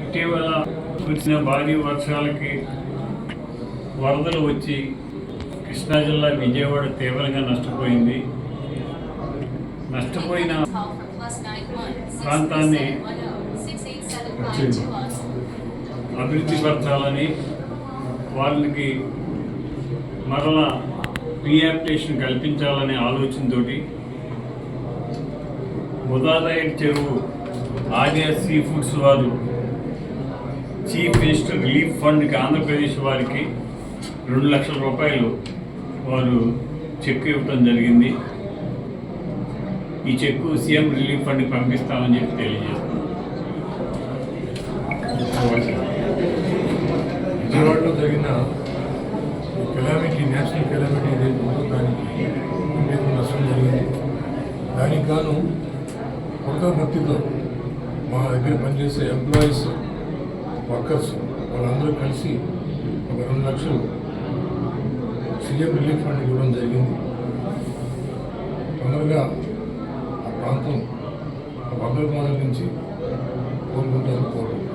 ఇటీవల కురిసిన భారీ వర్షాలకి వరదలు వచ్చి కృష్ణా జిల్లా విజయవాడ తీవ్రంగా నష్టపోయింది. నష్టపోయిన ప్రాంతాన్ని అభివృద్ధి పరచాలని, వాళ్ళకి మరలా రీహాబిలిటేషన్ కల్పించాలనే ఆలోచనతోటి బుధాదాయక చెరువు ఆర్యా సీ ఫుడ్స్ వారు చీఫ్ మినిస్టర్ రిలీఫ్ ఫండ్కి ఆంధ్రప్రదేశ్ వారికి 2 లక్షల రూపాయలు వారు చెక్ ఇవ్వడం జరిగింది. ఈ చెక్కు సీఎం రిలీఫ్ ఫండ్కి పంపిస్తామని చెప్పి తెలియజేస్తాం. విజయవాడలో జరిగిన కెలామిటీ, నేషనల్ కెలామిటీ ఏదైతే ఉందో దానికి నష్టం జరిగింది. దానికి గాను కొత్త భక్తితో మా దగ్గర పనిచేసే ఎంప్లాయీస్, వర్కర్స్ వాళ్ళందరూ కలిసి ఒక 2 లక్షలు సీఎం రిలీఫ్ ఫండ్ ఇవ్వడం జరిగింది. తొందరగా ఆ ప్రాంతం భద్రత నుంచి కోరుకుంటారని కోరుకుంటున్నాను.